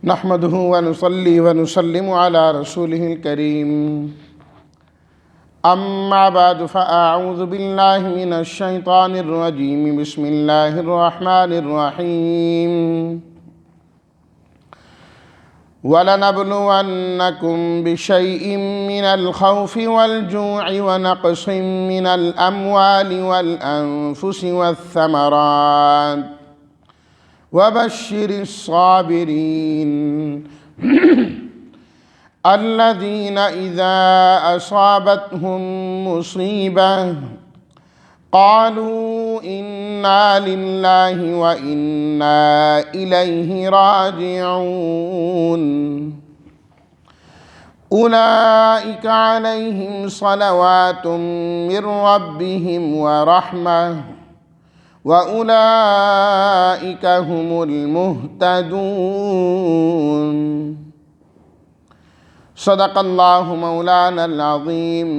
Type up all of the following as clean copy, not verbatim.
نحمده ونصلي ونسلم على رسوله الكريم أما بعد فأعوذ بالله من الشيطان الرجيم بسم الله الرحمن الرحيم وَلَنَبْلُوَنَّكُمْ بِشَيْءٍ مِّنَ الْخَوْفِ وَالْجُوعِ وَنَقْصٍ مِّنَ الْأَمْوَالِ وَالْأَنفُسِ وَالثَّمَرَاتِ وَبَشِّرِ الصَّابِرِينَ الَّذِينَ إِذَا أَصَابَتْهُم مُّصِيبَةٌ قالوا إنا لله وإنا إليه راجعون أولئك عليهم صلوات من ربهم ورحمة وأولئك هم المهتدون صدق الله مولانا العظيم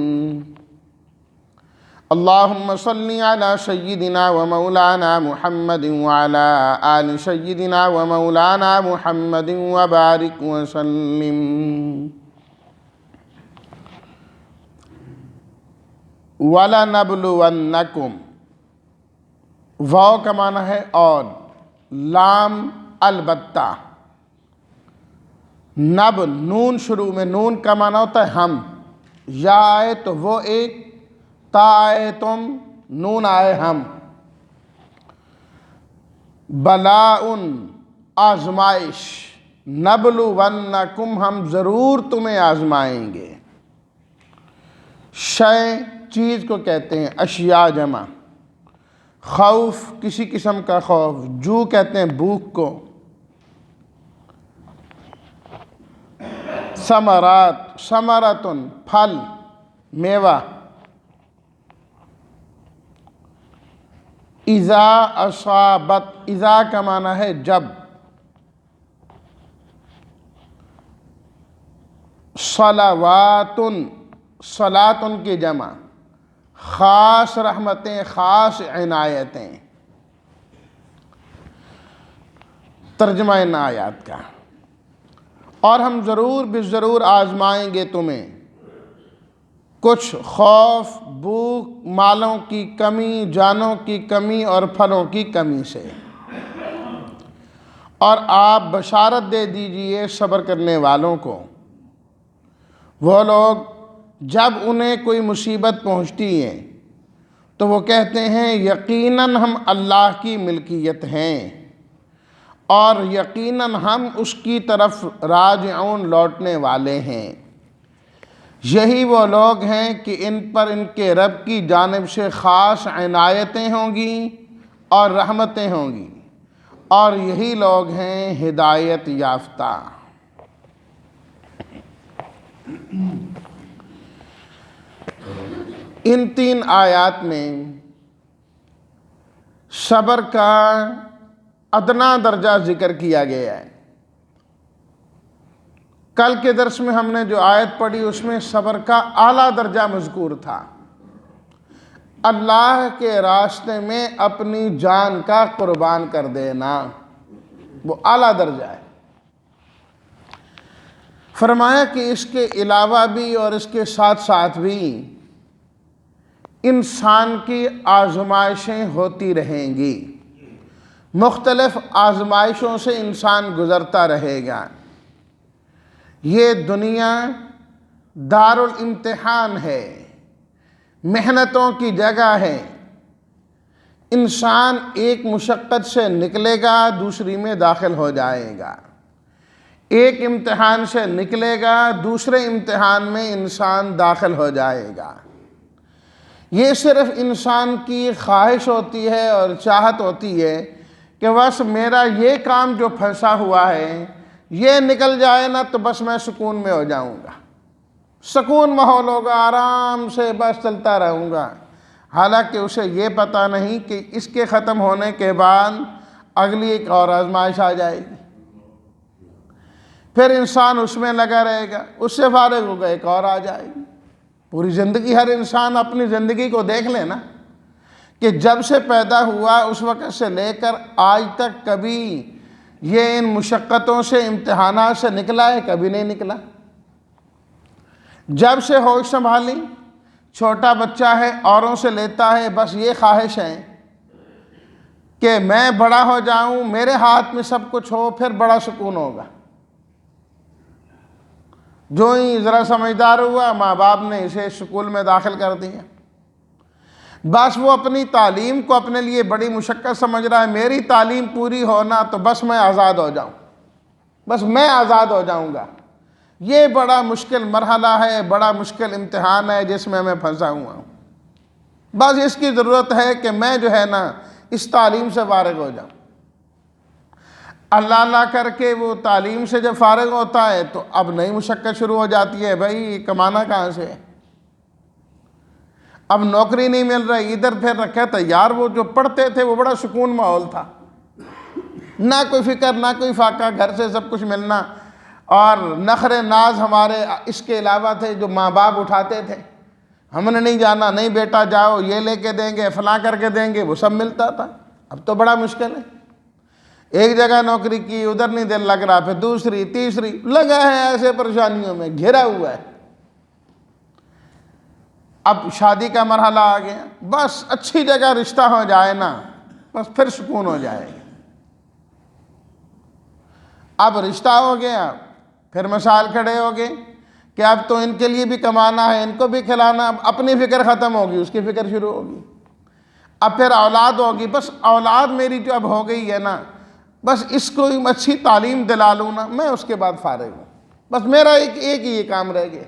اللهم صل على سيدنا ومولانا محمد وعلى آل سيدنا ومولانا محمد وبارك وسلم وَلَنَبْلُوَنَّكُمْ واو کا معنی ہے اور، لام البتہ، نب نون شروع میں، نون کا معنی ہوتا ہے ہم، یا آئے تو وہ ایک، تا آئے تم، نون آئے ہم، بلاؤن آزمائش، نبلونکم ہم ضرور تمہیں آزمائیں گے، شے چیز کو کہتے ہیں، اشیاء جمع، خوف کسی قسم کا خوف، جو کہتے ہیں بھوک کو، ثمرات ثمرتن پھل میوہ، اذا اصابت اذا کا معنی ہے جب، صلواتن صلاتن کی جمع، خاص رحمتیں، خاص عنایتیں، ترجمہ ان آیات کا، اور ہم ضرور بالضرور آزمائیں گے تمہیں کچھ خوف، بھوک، مالوں کی کمی، جانوں کی کمی اور پھلوں کی کمی سے، اور آپ بشارت دے دیجئے صبر کرنے والوں کو، وہ لوگ جب انہیں کوئی مصیبت پہنچتی ہے تو وہ کہتے ہیں یقیناً ہم اللہ کی ملکیت ہیں اور یقیناً ہم اس کی طرف راجعون لوٹنے والے ہیں۔ یہی وہ لوگ ہیں کہ ان پر ان کے رب کی جانب سے خاص عنایتیں ہوں گی اور رحمتیں ہوں گی، اور یہی لوگ ہیں ہدایت یافتہ۔ ان تین آیات میں صبر کا ادنا درجہ ذکر کیا گیا ہے۔ کل کے درس میں ہم نے جو آیت پڑھی اس میں صبر کا اعلیٰ درجہ مذکور تھا، اللہ کے راستے میں اپنی جان کا قربان کر دینا، وہ اعلیٰ درجہ ہے۔ فرمایا کہ اس کے علاوہ بھی اور اس کے ساتھ ساتھ بھی انسان کی آزمائشیں ہوتی رہیں گی، مختلف آزمائشوں سے انسان گزرتا رہے گا۔ یہ دنیا دار الامتحان ہے، محنتوں کی جگہ ہے، انسان ایک مشقت سے نکلے گا دوسری میں داخل ہو جائے گا، ایک امتحان سے نکلے گا دوسرے امتحان میں انسان داخل ہو جائے گا۔ یہ صرف انسان کی خواہش ہوتی ہے اور چاہت ہوتی ہے کہ بس میرا یہ کام جو پھنسا ہوا ہے یہ نکل جائے نا تو بس میں سکون میں ہو جاؤں گا، سکون ماحول ہوگا، آرام سے بس چلتا رہوں گا، حالانکہ اسے یہ پتہ نہیں کہ اس کے ختم ہونے کے بعد اگلی ایک اور آزمائش آ جائے گی، پھر انسان اس میں لگا رہے گا، اس سے فارغ ہوگا ایک اور آ جائے گی۔ پوری زندگی ہر انسان اپنی زندگی کو دیکھ لے نا کہ جب سے پیدا ہوا اس وقت سے لے کر آج تک کبھی یہ ان مشقتوں سے، امتحانات سے نکلا ہے؟ کبھی نہیں نکلا۔ جب سے ہوش سنبھالی، چھوٹا بچہ ہے، اوروں سے لیتا ہے، بس یہ خواہش ہے کہ میں بڑا ہو جاؤں، میرے ہاتھ میں سب کچھ ہو، پھر بڑا سکون ہوگا۔ جو ہی ذرا سمجھدار ہوا، ماں باپ نے اسے اسکول میں داخل کر دیا۔ بس وہ اپنی تعلیم کو اپنے لیے بڑی مشقت سمجھ رہا ہے، میری تعلیم پوری ہونا تو بس میں آزاد ہو جاؤں، بس میں آزاد ہو جاؤں گا۔ یہ بڑا مشکل مرحلہ ہے، بڑا مشکل امتحان ہے جس میں پھنسا ہوا ہوں۔ بس اس کی ضرورت ہے کہ میں جو ہے نا اس تعلیم سے فارغ ہو جاؤں۔ اللہ اللہ کر کے وہ تعلیم سے جب فارغ ہوتا ہے تو اب نئی مشقت شروع ہو جاتی ہے، بھائی کمانا کہاں سے ہے؟ اب نوکری نہیں مل رہی، ادھر پھر رکھا تھا یار، وہ جو پڑھتے تھے وہ بڑا سکون ماحول تھا، نہ کوئی فکر نہ کوئی فاقہ، گھر سے سب کچھ ملنا، اور نخر ناز ہمارے اس کے علاوہ تھے جو ماں باپ اٹھاتے تھے، ہم نے نہیں جانا، نہیں بیٹا جاؤ، یہ لے کے دیں گے، فلاں کر کے دیں گے، وہ سب ملتا تھا۔ اب تو بڑا مشکل ہے، ایک جگہ نوکری کی، ادھر نہیں دل لگ رہا، پھر دوسری تیسری، لگا ہے ایسے پریشانیوں میں گھرا ہوا ہے۔ اب شادی کا مرحلہ آ گیا، بس اچھی جگہ رشتہ ہو جائے نا، بس پھر سکون ہو جائے گا۔ اب رشتہ ہو گیا، پھر مسائل کھڑے ہو گئے کہ اب تو ان کے لیے بھی کمانا ہے، ان کو بھی کھلانا، اب اپنی فکر ختم ہوگی، اس کی فکر شروع ہوگی۔ اب پھر اولاد ہوگی، بس اولاد میری جو اب ہو گئی ہے نا، بس اس کو اچھی تعلیم دلا لوں نا، میں اس کے بعد فارغ ہوں، بس میرا ایک ہی یہ کام رہ گیا۔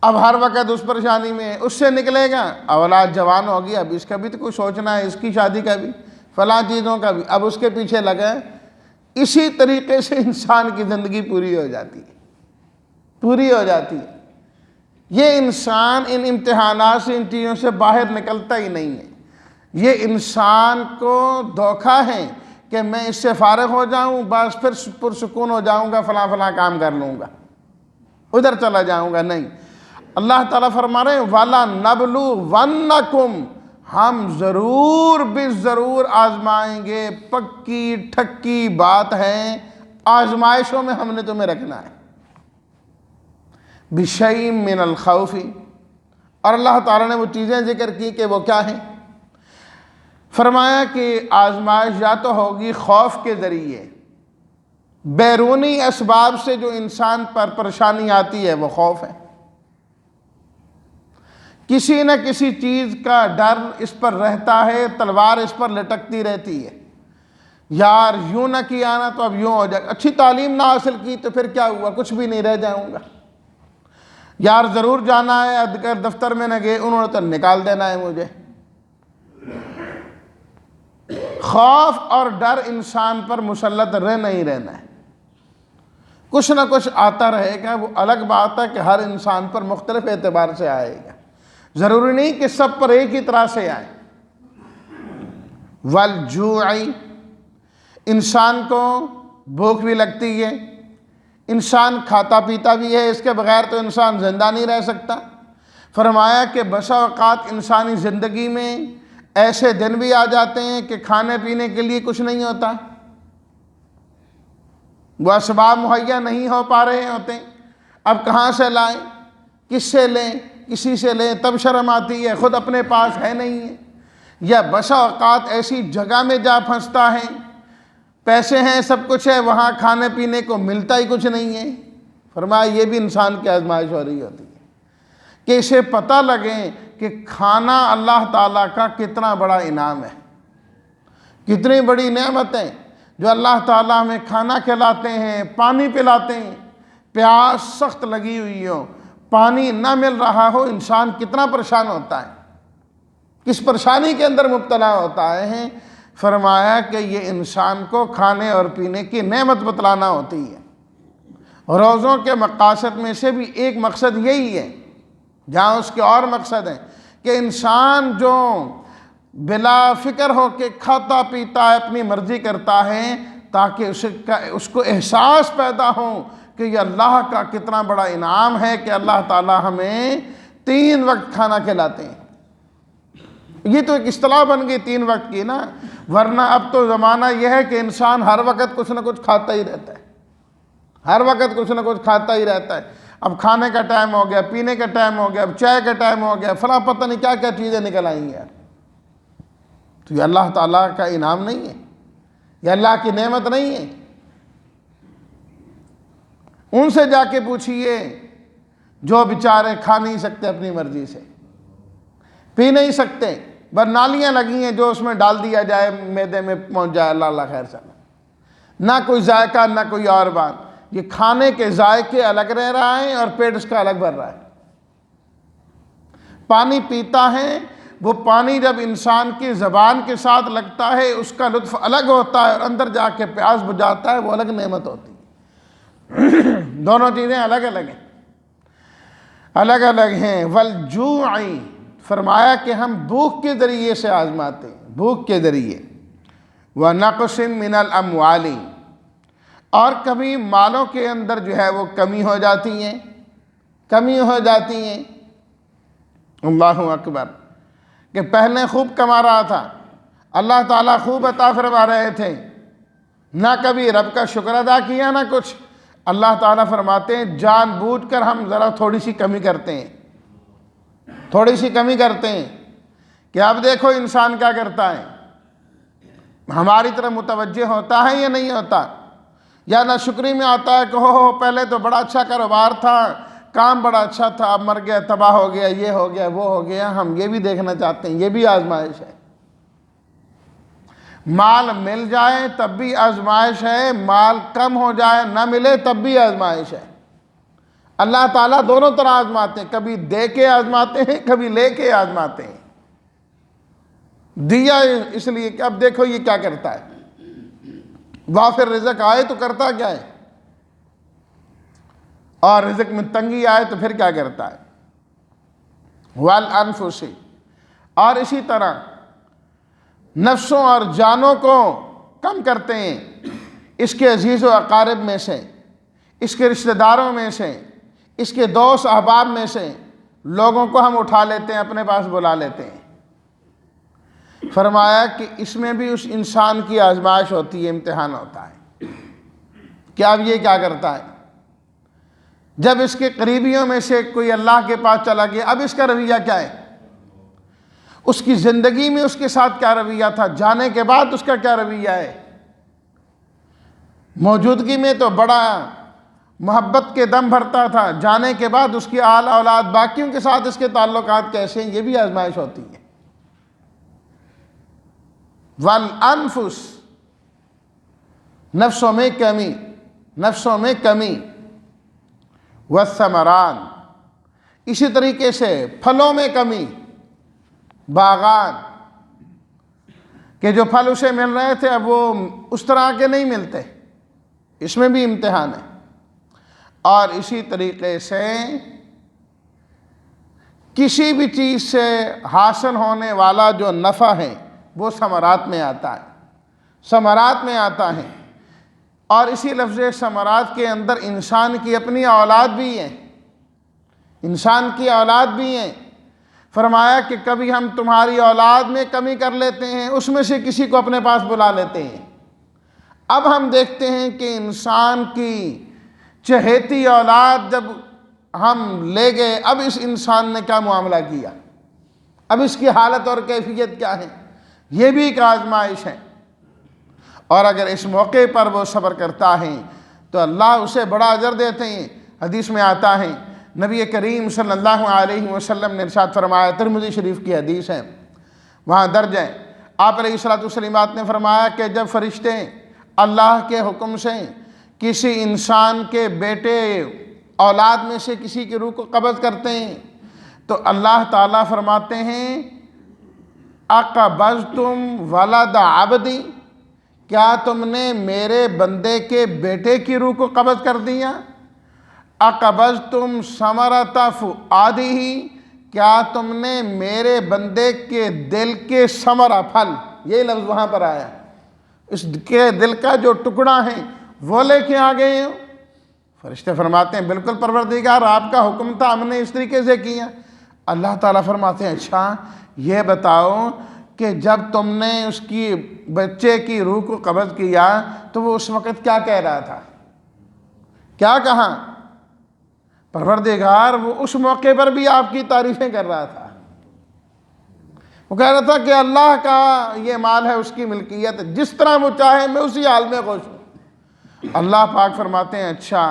اب ہر وقت اس پریشانی میں، اس سے نکلے گا، اولاد جوان ہوگی، اب اس کا بھی تو کچھ سوچنا ہے، اس کی شادی کا بھی، فلاں چیزوں کا بھی، اب اس کے پیچھے لگا ہے۔ اسی طریقے سے انسان کی زندگی پوری ہو جاتی ہے، پوری ہو جاتی ہے۔ یہ انسان ان امتحانات سے، ان چیزوں سے باہر نکلتا ہی نہیں ہے۔ یہ انسان کو دھوکہ ہے کہ میں اس سے فارغ ہو جاؤں، بس پھر پرسکون ہو جاؤں گا، فلاں فلاں کام کر لوں گا، ادھر چلا جاؤں گا۔ نہیں، اللہ تعالیٰ فرما رہے ہیں وَلَنَبْلُوَنَّكُمْ، ہم ضرور ضرور آزمائیں گے، پکی ٹھکی بات ہے، آزمائشوں میں ہم نے تمہیں رکھنا ہے۔ بِشَيْءٍ مِّنَ الْخَوْفِ، اور اللہ تعالیٰ نے وہ چیزیں ذکر کی کہ وہ کیا ہیں۔ فرمایا کہ آزمائش یا تو ہوگی خوف کے ذریعے، بیرونی اسباب سے جو انسان پر پریشانی آتی ہے وہ خوف ہے، کسی نہ کسی چیز کا ڈر اس پر رہتا ہے، تلوار اس پر لٹکتی رہتی ہے، یار یوں نہ کیا نا تو اب یوں ہو جائے، اچھی تعلیم نہ حاصل کی تو پھر کیا ہوا، کچھ بھی نہیں، رہ جاؤں گا، یار ضرور جانا ہے، اگر دفتر میں نہ گئے انہوں نے تو نکال دینا ہے مجھے۔ خوف اور ڈر انسان پر مسلط رہنا ہی رہنا ہے، کچھ نہ کچھ آتا رہے گا، وہ الگ بات ہے کہ ہر انسان پر مختلف اعتبار سے آئے گا، ضروری نہیں کہ سب پر ایک ہی طرح سے آئے۔ والجوع، انسان کو بھوک بھی لگتی ہے، انسان کھاتا پیتا بھی ہے، اس کے بغیر تو انسان زندہ نہیں رہ سکتا۔ فرمایا کہ بسا اوقات انسانی زندگی میں ایسے دن بھی آ جاتے ہیں کہ کھانے پینے کے لیے کچھ نہیں ہوتا، وہ اسباب مہیا نہیں ہو پا رہے ہوتے، اب کہاں سے لائیں، کس سے لیں، کسی سے لیں، تب شرم آتی ہے، خود اپنے پاس ہے نہیں ہے، یا بسا اوقات ایسی جگہ میں جا پھنستا ہے، پیسے ہیں، سب کچھ ہے، وہاں کھانے پینے کو ملتا ہی کچھ نہیں ہے۔ فرمایا یہ بھی انسان کی آزمائش ہو رہی ہوتی ہے کہ اسے پتہ لگے کہ کھانا اللہ تعالیٰ کا کتنا بڑا انعام ہے، کتنی بڑی نعمت ہے جو اللہ تعالیٰ ہمیں کھانا کھلاتے ہیں، پانی پلاتے ہیں، پیاس سخت لگی ہوئی ہو، پانی نہ مل رہا ہو، انسان کتنا پریشان ہوتا ہے، کس پریشانی کے اندر مبتلا ہوتا ہے۔ فرمایا کہ یہ انسان کو کھانے اور پینے کی نعمت بتلانا ہوتی ہے۔ روزوں کے مقاصد میں سے بھی ایک مقصد یہی ہے، جہاں اس کے اور مقصد ہیں، کہ انسان جو بلا فکر ہو کے کھاتا پیتا ہے، اپنی مرضی کرتا ہے، تاکہ اس کو احساس پیدا ہو کہ یہ اللہ کا کتنا بڑا انعام ہے کہ اللہ تعالیٰ ہمیں 3 وقت کھانا کھلاتے ہیں۔ یہ تو ایک اصطلاح بن گئی 3 وقت کی نا، ورنہ اب تو زمانہ یہ ہے کہ انسان ہر وقت کچھ نہ کچھ کھاتا ہی رہتا ہے، ہر وقت کچھ نہ کچھ کھاتا ہی رہتا ہے۔ اب کھانے کا ٹائم ہو گیا، پینے کا ٹائم ہو گیا، اب چائے کا ٹائم ہو گیا، فلاں پتہ نہیں کیا کیا چیزیں نکل آئی ہیں۔ تو یہ اللہ تعالیٰ کا انعام نہیں ہے؟ یہ اللہ کی نعمت نہیں ہے؟ ان سے جا کے پوچھئے جو بیچارے کھا نہیں سکتے اپنی مرضی سے، پی نہیں سکتے، بس نالیاں لگی ہیں جو اس میں ڈال دیا جائے معدے میں پہنچ جائے، اللہ اللہ خیر سلام، نہ کوئی ذائقہ نہ کوئی اور بات۔ یہ کھانے کے ذائقے الگ رہ رہا ہے اور پیٹ اس کا الگ بھر رہا ہے۔ پانی پیتا ہے، وہ پانی جب انسان کی زبان کے ساتھ لگتا ہے اس کا لطف الگ ہوتا ہے، اور اندر جا کے پیاس بجھاتا ہے وہ الگ نعمت ہوتی ہے۔ دونوں چیزیں الگ الگ ہیں، الگ الگ ہیں۔ والجوع، فرمایا کہ ہم بھوک کے ذریعے سے آزماتے ہیں، بھوک کے ذریعے۔ وَنَقْصٍ مِّنَ الْأَمْوَالِ، اور کبھی مالوں کے اندر جو ہے وہ کمی ہو جاتی ہیں، کمی ہو جاتی ہیں۔ اللہ اکبر، کہ پہلے خوب کما رہا تھا، اللہ تعالیٰ خوب عطا فرما رہے تھے، نہ کبھی رب کا شکر ادا کیا نہ کچھ۔ اللہ تعالیٰ فرماتے ہیں جان بوجھ کر ہم ذرا تھوڑی سی کمی کرتے ہیں، تھوڑی سی کمی کرتے ہیں، کہ اب دیکھو انسان کیا کرتا ہے، ہماری طرف متوجہ ہوتا ہے یا نہیں ہوتا، یا نہ شکری میں آتا ہے کہ ہو پہلے تو بڑا اچھا کاروبار تھا، کام بڑا اچھا تھا، اب مر گیا، تباہ ہو گیا، یہ ہو گیا وہ ہو گیا۔ ہم یہ بھی دیکھنا چاہتے ہیں، یہ بھی آزمائش ہے۔ مال مل جائے تب بھی آزمائش ہے، مال کم ہو جائے نہ ملے تب بھی آزمائش ہے۔ اللہ تعالیٰ دونوں طرح آزماتے ہیں، کبھی دے کے آزماتے ہیں، کبھی لے کے آزماتے ہیں۔ دیا اس لیے کہ اب دیکھو یہ کیا کرتا ہے، وافر رزق آئے تو کرتا کیا ہے، اور رزق میں تنگی آئے تو پھر کیا کرتا ہے۔ والانفس، اور اسی طرح نفسوں اور جانوں کو کم کرتے ہیں، اس کے عزیز و اقارب میں سے، اس کے رشتہ داروں میں سے، اس کے دوست احباب میں سے لوگوں کو ہم اٹھا لیتے ہیں، اپنے پاس بلا لیتے ہیں۔ فرمایا کہ اس میں بھی اس انسان کی آزمائش ہوتی ہے، امتحان ہوتا ہے کہ اب یہ کیا کرتا ہے۔ جب اس کے قریبیوں میں سے کوئی اللہ کے پاس چلا گیا، اب اس کا رویہ کیا ہے، اس کی زندگی میں اس کے ساتھ کیا رویہ تھا، جانے کے بعد اس کا کیا رویہ ہے۔ موجودگی میں تو بڑا محبت کے دم بھرتا تھا، جانے کے بعد اس کی آل اولاد باقیوں کے ساتھ اس کے تعلقات کیسے ہیں، یہ بھی آزمائش ہوتی ہے۔ والانفس، نفسوں میں کمی، نفسوں میں کمی۔ والثمرات، اسی طریقے سے پھلوں میں کمی، باغات کہ جو پھل اسے مل رہے تھے اب وہ اس طرح کے نہیں ملتے، اس میں بھی امتحان ہے۔ اور اسی طریقے سے کسی بھی چیز سے حاصل ہونے والا جو نفع ہے وہ ثمرات میں آتا ہے، ثمرات میں آتا ہے۔ اور اسی لفظ ثمرات کے اندر انسان کی اپنی اولاد بھی ہیں، انسان کی اولاد بھی ہیں۔ فرمایا کہ کبھی ہم تمہاری اولاد میں کمی کر لیتے ہیں، اس میں سے کسی کو اپنے پاس بلا لیتے ہیں۔ اب ہم دیکھتے ہیں کہ انسان کی چہیتی اولاد جب ہم لے گئے، اب اس انسان نے کیا معاملہ کیا، اب اس کی حالت اور کیفیت کیا ہے، یہ بھی ایک آزمائش ہے۔ اور اگر اس موقع پر وہ صبر کرتا ہے تو اللہ اسے بڑا اجر دیتے ہیں۔ حدیث میں آتا ہے، نبی کریم صلی اللہ علیہ وسلم نے ارشاد فرمایا، ترمذی شریف کی حدیث ہے، وہاں درج ہے، آپ علیہ الصلوۃ والسلام نے فرمایا کہ جب فرشتے اللہ کے حکم سے کسی انسان کے بیٹے اولاد میں سے کسی کی روح کو قبض کرتے ہیں تو اللہ تعالیٰ فرماتے ہیں اقبضتم ولد عبدی، کیا تم نے میرے بندے کے بیٹے کی روح کو قبض کر دیا؟ اقبضتم ثمرۃ فؤادہ، کیا تم نے میرے بندے کے دل کے ثمرہ پھل، یہ لفظ وہاں پر آیا، اس کے دل کا جو ٹکڑا ہے وہ لے کے آ گئے ہو؟ فرشتے فرماتے ہیں بالکل پروردگار، آپ کا حکم تھا، ہم نے اس طریقے سے کیا۔ اللہ تعالیٰ فرماتے ہیں اچھا یہ بتاؤ کہ جب تم نے اس کی بچے کی روح کو قبض کیا تو وہ اس وقت کیا کہہ رہا تھا؟ کیا کہا؟ پروردگار وہ اس موقع پر بھی آپ کی تعریفیں کر رہا تھا. وہ کہہ رہا تھا کہ اللہ کا یہ مال ہے، اس کی ملکیت ہے، جس طرح وہ چاہے میں اسی حال میں خوش ہوں. اللہ پاک فرماتے ہیں اچھا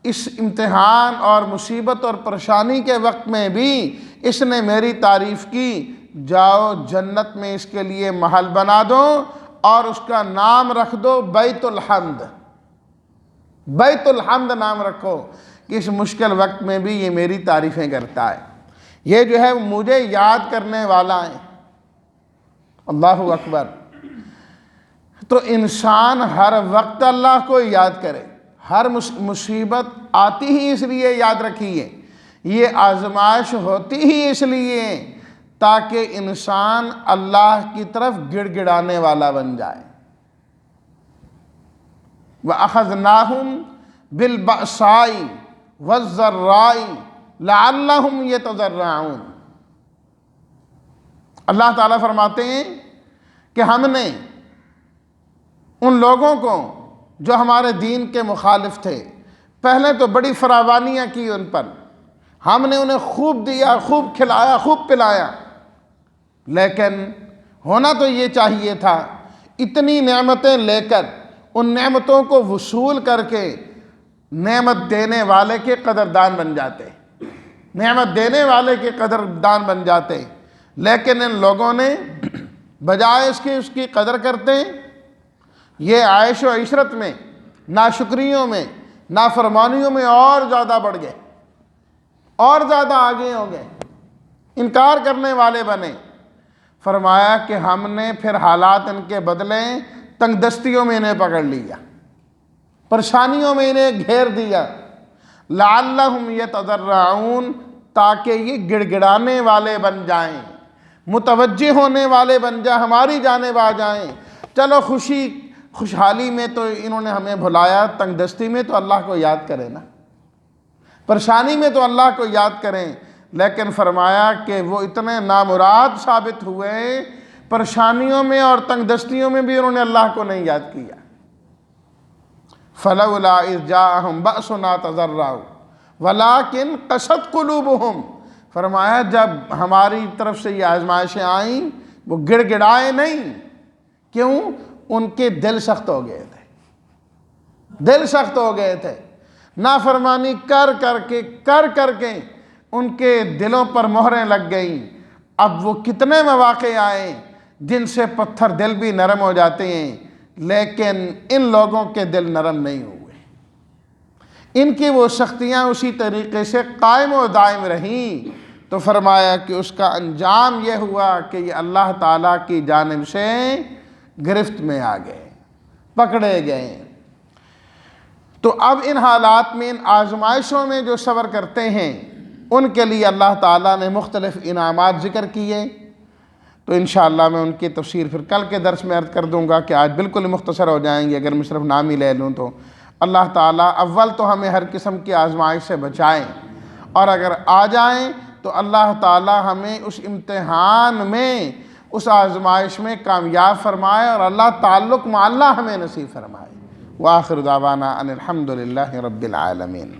اس امتحان اور مصیبت اور پریشانی کے وقت میں بھی اس نے میری تعریف کی، جاؤ جنت میں اس کے لیے محل بنا دو اور اس کا نام رکھ دو بیت الحمد. بیت الحمد نام رکھو کہ اس مشکل وقت میں بھی یہ میری تعریفیں کرتا ہے، یہ جو ہے مجھے یاد کرنے والا ہے. اللہ اکبر. تو انسان ہر وقت اللہ کو یاد کرے، ہر مصیبت آتی ہی اس لیے یاد رکھیے، یہ آزمائش ہوتی ہی اس لیے تاکہ انسان اللہ کی طرف گڑ گڑانے والا بن جائے. وَأَخَذْنَاهُمْ بِالْبَأْسَاءِ وَالضَّرَّاءِ لَعَلَّهُمْ يَتَضَرَّعُونَ. اللہ تعالیٰ فرماتے ہیں کہ ہم نے ان لوگوں کو جو ہمارے دین کے مخالف تھے، پہلے تو بڑی فراوانیاں کی ان پر، ہم نے انہیں خوب دیا، خوب کھلایا، خوب پلایا، لیکن ہونا تو یہ چاہیے تھا اتنی نعمتیں لے کر ان نعمتوں کو وصول کر کے نعمت دینے والے کے قدردان بن جاتے، نعمت دینے والے کے قدردان بن جاتے. لیکن ان لوگوں نے بجائے اس کے اس کی قدر کرتے یہ عیش و عشرت میں، ناشکریوں میں، نافرمانیوں میں اور زیادہ بڑھ گئے، اور زیادہ آگے ہو گئے، انکار کرنے والے بنے. فرمایا کہ ہم نے پھر حالات ان کے بدلے تنگ دستیوں میں انہیں پکڑ لیا، پریشانیوں میں انہیں گھیر دیا. لعلہم یتضرعون، تاکہ یہ گڑ گڑانے والے بن جائیں، متوجہ ہونے والے بن جائیں، ہماری جانب آ جائیں. چلو خوشحالی میں تو انہوں نے ہمیں بھلایا، تنگ دستی میں تو اللہ کو یاد کریں نا، پریشانی میں تو اللہ کو یاد کریں. لیکن فرمایا کہ وہ اتنے نامراد ثابت ہوئے، پریشانیوں میں اور تنگ دستیوں میں بھی انہوں نے اللہ کو نہیں یاد کیا. فَلَوْلَا إِذْ جَاءَهُمْ بَأْسُنَا تَضَرَّعُوا وَلَٰكِنْ قَسَتْ قُلُوبُهُمْ. فرمایا جب ہماری طرف سے یہ آزمائشیں آئیں وہ گڑ گڑائے نہیں. کیوں؟ ان کے دل سخت ہو گئے تھے، دل سخت ہو گئے تھے، نافرمانی کر کر کے ان کے دلوں پر مہریں لگ گئیں. اب وہ کتنے مواقع آئے جن سے پتھر دل بھی نرم ہو جاتے ہیں، لیکن ان لوگوں کے دل نرم نہیں ہوئے، ان کی وہ سختیاں اسی طریقے سے قائم و دائم رہیں. تو فرمایا کہ اس کا انجام یہ ہوا کہ یہ اللہ تعالیٰ کی جانب سے گرفت میں آ گئے، پکڑے گئے. تو اب ان حالات میں، ان آزمائشوں میں جو صبر کرتے ہیں ان کے لیے اللہ تعالیٰ نے مختلف انعامات ذکر کیے. تو انشاءاللہ میں ان کی تفسیر پھر کل کے درس میں عرض کر دوں گا کہ آج بالکل مختصر ہو جائیں گے اگر میں صرف نام ہی لے لوں. تو اللہ تعالیٰ اول تو ہمیں ہر قسم کی آزمائش سے بچائیں، اور اگر آ جائیں تو اللہ تعالیٰ ہمیں اس امتحان میں، اس آزمائش میں کامیاب فرمائے، اور اللہ تعلق مع اللہ ہمیں نصیب فرمائے. وآخر دعوانا ان الحمد للہ رب العالمین.